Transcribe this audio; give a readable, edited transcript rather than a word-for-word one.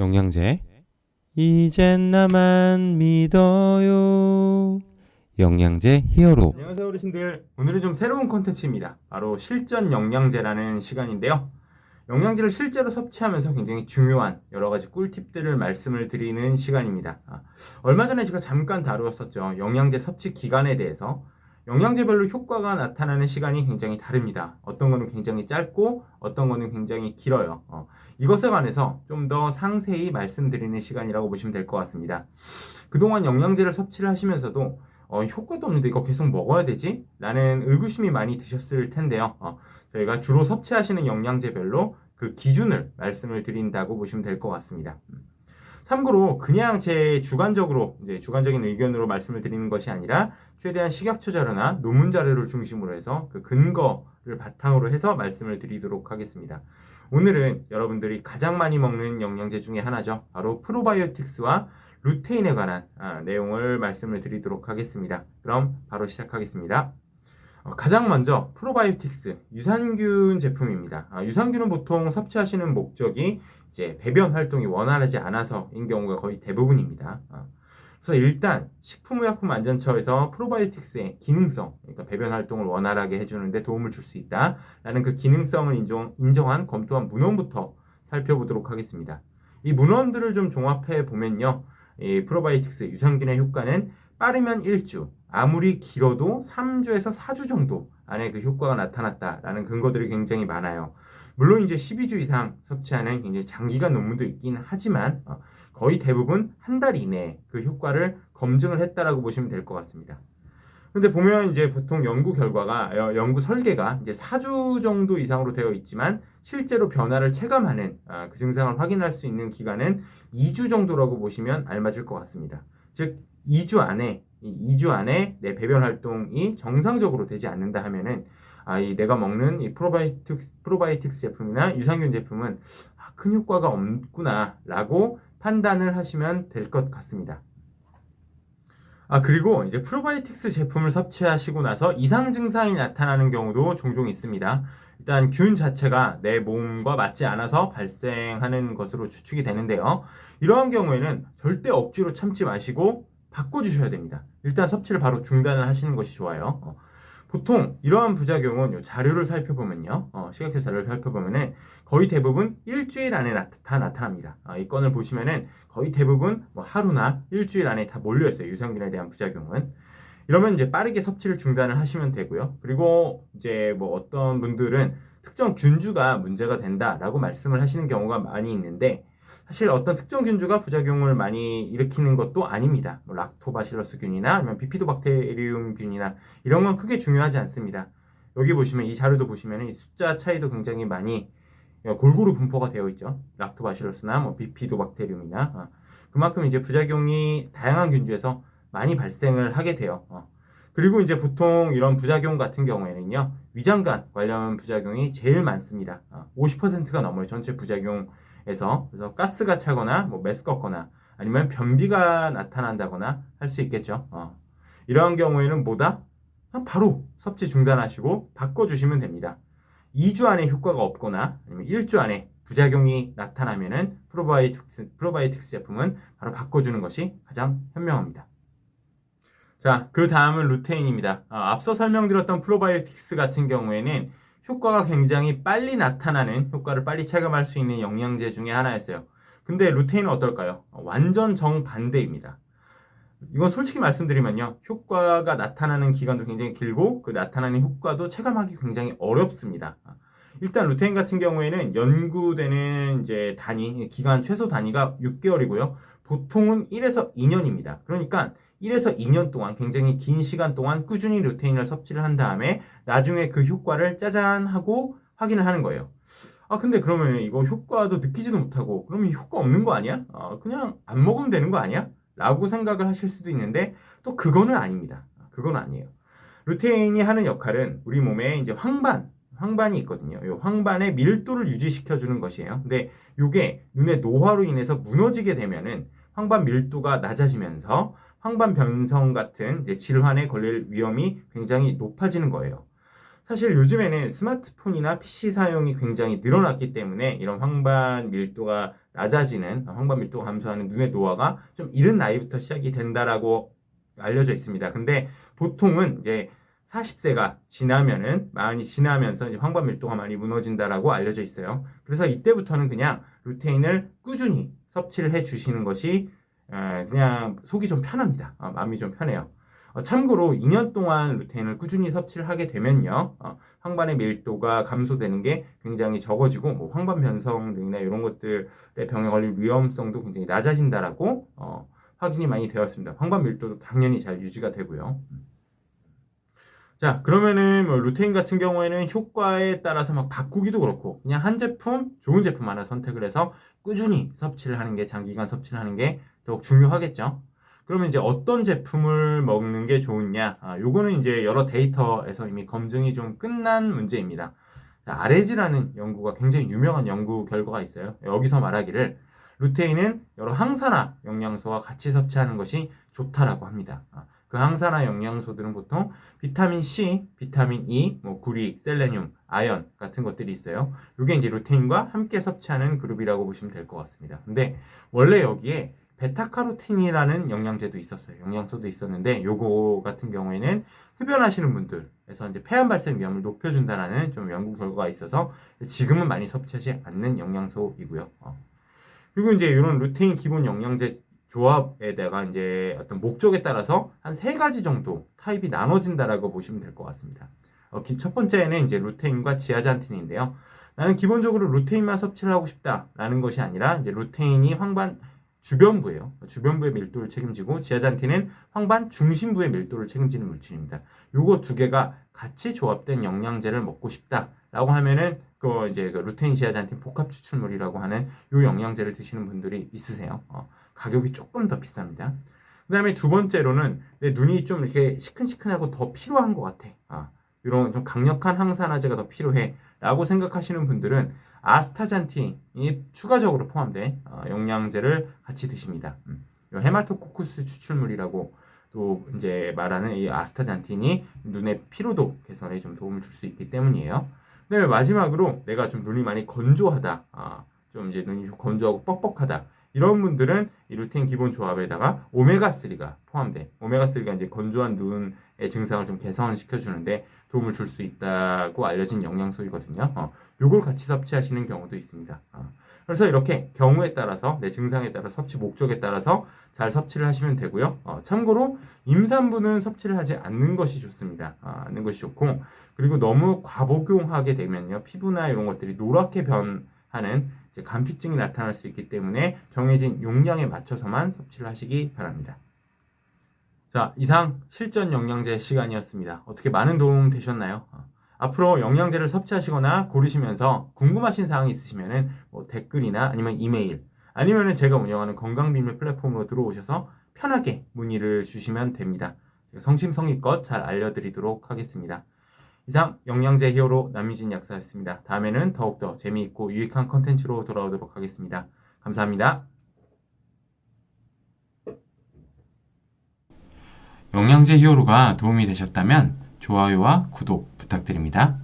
영양제 이젠 나만 믿어요. 영양제 히어로. 안녕하세요 어르신들. 오늘은 좀 새로운 콘텐츠입니다. 바로 실전 영양제라는 시간인데요. 영양제를 실제로 섭취하면서 굉장히 중요한 여러가지 꿀팁들을 말씀을 드리는 시간입니다. 얼마 전에 제가 잠깐 다루었었죠. 영양제 섭취 기간에 대해서. 영양제별로 효과가 나타나는 시간이 굉장히 다릅니다. 어떤 거는 굉장히 짧고 어떤 거는 굉장히 길어요. 이것에 관해서 좀 더 상세히 말씀드리는 시간이라고 보시면 될 것 같습니다. 그동안 영양제를 섭취를 하시면서도 효과도 없는데 이거 계속 먹어야 되지? 라는 의구심이 많이 드셨을 텐데요. 저희가 주로 섭취하시는 영양제별로 그 기준을 말씀을 드린다고 보시면 될 것 같습니다. 참고로 그냥 제 주관적인 의견으로 말씀을 드리는 것이 아니라 최대한 식약처 자료나 논문 자료를 중심으로 해서 그 근거를 바탕으로 해서 말씀을 드리도록 하겠습니다. 오늘은 여러분들이 가장 많이 먹는 영양제 중에 하나죠. 바로 프로바이오틱스와 루테인에 관한 내용을 말씀을 드리도록 하겠습니다. 그럼 바로 시작하겠습니다. 가장 먼저 프로바이오틱스 유산균 제품입니다. 유산균은 보통 섭취하시는 목적이 이제 배변 활동이 원활하지 않아서인 경우가 거의 대부분입니다. 그래서 일단 식품의약품안전처에서 프로바이오틱스의 기능성, 그러니까 배변 활동을 원활하게 해주는데 도움을 줄 수 있다라는 그 기능성을 인정한 검토한 문헌부터 살펴보도록 하겠습니다. 이 문헌들을 좀 종합해 보면요, 이 프로바이오틱스 유산균의 효과는 빠르면 1주, 아무리 길어도 3주에서 4주 정도 안에 그 효과가 나타났다라는 근거들이 굉장히 많아요. 물론 이제 12주 이상 섭취하는 굉장히 장기간 논문도 있긴 하지만 거의 대부분 한 달 이내에 그 효과를 검증을 했다라고 보시면 될 것 같습니다. 근데 보면 이제 보통 연구 결과가, 연구 설계가 이제 4주 정도 이상으로 되어 있지만 실제로 변화를 체감하는 그 증상을 확인할 수 있는 기간은 2주 정도라고 보시면 알맞을 것 같습니다. 즉 2주 안에 내 배변 활동이 정상적으로 되지 않는다 하면은 이 내가 먹는 이 프로바이오틱스 제품이나 유산균 제품은 큰 효과가 없구나라고 판단을 하시면 될 것 같습니다. 그리고 이제 프로바이오틱스 제품을 섭취하시고 나서 이상 증상이 나타나는 경우도 종종 있습니다. 일단 균 자체가 내 몸과 맞지 않아서 발생하는 것으로 추측이 되는데요. 이러한 경우에는 절대 억지로 참지 마시고 바꿔주셔야 됩니다. 일단 섭취를 바로 중단을 하시는 것이 좋아요. 보통 이러한 부작용은 자료를 살펴보면요, 식약처 자료를 살펴보면은 거의 대부분 일주일 안에 다 나타납니다. 이 건을 보시면은 거의 대부분 하루나 일주일 안에 다 몰려있어요. 유산균에 대한 부작용은. 이러면 이제 빠르게 섭취를 중단을 하시면 되고요. 그리고 이제 어떤 분들은 특정 균주가 문제가 된다라고 말씀을 하시는 경우가 많이 있는데, 사실 어떤 특정 균주가 부작용을 많이 일으키는 것도 아닙니다. 락토바실러스균이나 아니면 비피도박테리움균이나 이런 건 크게 중요하지 않습니다. 여기 보시면 이 자료도 보시면 이 숫자 차이도 굉장히 많이 골고루 분포가 되어 있죠. 락토바실러스나 비피도박테리움이나 그만큼 이제 부작용이 다양한 균주에서 많이 발생을 하게 돼요. 그리고 이제 보통 이런 부작용 같은 경우에는요, 위장관 관련 부작용이 제일 많습니다. 50%가 넘어요. 전체 부작용에서. 그래서 가스가 차거나 메스껍거나 아니면 변비가 나타난다거나 할 수 있겠죠. 이러한 경우에는 바로 섭취 중단하시고 바꿔주시면 됩니다. 2주 안에 효과가 없거나 아니면 1주 안에 부작용이 나타나면은 프로바이오틱스 제품은 바로 바꿔주는 것이 가장 현명합니다. 자, 그 다음은 루테인입니다. 앞서 설명드렸던 프로바이오틱스 같은 경우에는 효과가 굉장히 빨리 나타나는, 효과를 빨리 체감할 수 있는 영양제 중에 하나였어요. 근데 루테인은 어떨까요? 완전 정반대입니다. 이건 솔직히 말씀드리면요, 효과가 나타나는 기간도 굉장히 길고 그 나타나는 효과도 체감하기 굉장히 어렵습니다. 일단 루테인 같은 경우에는 연구되는 이제 기간 최소 단위가 6개월이고요. 보통은 1에서 2년입니다. 그러니까 1에서 2년 동안 굉장히 긴 시간 동안 꾸준히 루테인을 섭취를 한 다음에 나중에 그 효과를 짜잔 하고 확인을 하는 거예요. 근데 그러면 이거 효과도 느끼지도 못하고 그러면 효과 없는 거 아니야? 그냥 안 먹으면 되는 거 아니야? 라고 생각을 하실 수도 있는데 또 그거는 아닙니다. 그건 아니에요. 루테인이 하는 역할은 우리 몸에 이제 황반이 있거든요. 이 황반의 밀도를 유지시켜주는 것이에요. 근데 이게 눈의 노화로 인해서 무너지게 되면은 황반 밀도가 낮아지면서 황반 변성 같은 이제 질환에 걸릴 위험이 굉장히 높아지는 거예요. 사실 요즘에는 스마트폰이나 PC 사용이 굉장히 늘어났기 때문에 이런 황반 밀도가 낮아지는, 황반 밀도가 감소하는 눈의 노화가 좀 이른 나이부터 시작이 된다라고 알려져 있습니다. 근데 보통은 이제 40세가 지나면은, 많이 지나면서 이제 황반 밀도가 많이 무너진다라고 알려져 있어요. 그래서 이때부터는 그냥 루테인을 꾸준히 섭취를 해 주시는 것이 그냥 속이 좀 편합니다. 마음이 좀 편해요. 참고로 2년 동안 루테인을 꾸준히 섭취를 하게 되면요, 황반의 밀도가 감소되는 게 굉장히 적어지고, 뭐 황반 변성 등이나 이런 것들의 병에 걸릴 위험성도 굉장히 낮아진다라고 확인이 많이 되었습니다. 황반 밀도도 당연히 잘 유지가 되고요. 자, 그러면은 뭐 루테인 같은 경우에는 효과에 따라서 막 바꾸기도 그렇고, 그냥 한 제품, 좋은 제품 하나 선택을 해서 꾸준히 섭취를 하는 게, 장기간 섭취를 하는 게 더욱 중요하겠죠. 그러면 이제 어떤 제품을 먹는 게 좋으냐? 요거는 이제 여러 데이터에서 이미 검증이 좀 끝난 문제입니다. 아레지라는 연구가 굉장히 유명한 연구 결과가 있어요. 여기서 말하기를 루테인은 여러 항산화 영양소와 같이 섭취하는 것이 좋다라고 합니다. 그 항산화 영양소들은 보통 비타민 C, 비타민 E, 뭐 구리, 셀레늄, 아연 같은 것들이 있어요. 이게 이제 루테인과 함께 섭취하는 그룹이라고 보시면 될 것 같습니다. 근데 원래 여기에 베타카로틴이라는 영양제도 있었어요. 영양소도 있었는데 요거 같은 경우에는 흡연하시는 분들에서 이제 폐암 발생 위험을 높여준다라는 좀 연구 결과가 있어서 지금은 많이 섭취하지 않는 영양소이고요. 그리고 이제 이런 루테인 기본 영양제 조합에다가 이제 어떤 목적에 따라서 한 3가지 정도 타입이 나눠진다라고 보시면 될 것 같습니다. 첫 번째는 이제 루테인과 지아잔틴인데요. 나는 기본적으로 루테인만 섭취를 하고 싶다라는 것이 아니라 이제 루테인이 황반 주변부예요. 주변부의 밀도를 책임지고 지아잔틴은 황반 중심부의 밀도를 책임지는 물질입니다. 요거 두 개가 같이 조합된 영양제를 먹고 싶다라고 하면은 그 이제 그 루테인 지아잔틴 복합 추출물이라고 하는 요 영양제를 드시는 분들이 있으세요. 가격이 조금 더 비쌉니다. 그 다음에 두 번째로는 내 눈이 좀 이렇게 시큰시큰하고 더 필요한 것 같아. 이런 좀 강력한 항산화제가 더 필요해 라고 생각하시는 분들은 아스타잔틴이 추가적으로 포함된 영양제를 같이 드십니다. 헤마토코쿠스 추출물이라고 또 이제 말하는 이 아스타잔틴이 눈의 피로도 개선에 좀 도움을 줄 수 있기 때문이에요. 그다음에 마지막으로 내가 좀 눈이 많이 건조하다, 좀 이제 눈이 좀 건조하고 뻑뻑하다, 이런 분들은 이 루테인 기본 조합에다가 오메가3가 포함된, 오메가3가 이제 건조한 눈의 증상을 좀 개선시켜 주는데 도움을 줄 수 있다고 알려진 영양소이거든요. 요걸 같이 섭취하시는 경우도 있습니다. 그래서 이렇게 경우에 따라서, 내 증상에 따라, 섭취 목적에 따라서 잘 섭취를 하시면 되고요. 참고로 임산부는 섭취를 하지 않는 것이 좋습니다. 않는 것이 좋고, 그리고 너무 과복용하게 되면요, 피부나 이런 것들이 노랗게 변하는 이제 간피증이 나타날 수 있기 때문에 정해진 용량에 맞춰서만 섭취를 하시기 바랍니다. 자, 이상 실전 영양제 시간이었습니다. 어떻게 많은 도움 되셨나요? 앞으로 영양제를 섭취하시거나 고르시면서 궁금하신 사항이 있으시면 뭐 댓글이나 아니면 이메일, 아니면 제가 운영하는 건강비밀 플랫폼으로 들어오셔서 편하게 문의를 주시면 됩니다. 성심성의껏 잘 알려드리도록 하겠습니다. 이상 영양제 히어로 남유진 약사였습니다. 다음에는 더욱더 재미있고 유익한 컨텐츠로 돌아오도록 하겠습니다. 감사합니다. 영양제 히어로가 도움이 되셨다면 좋아요와 구독 부탁드립니다.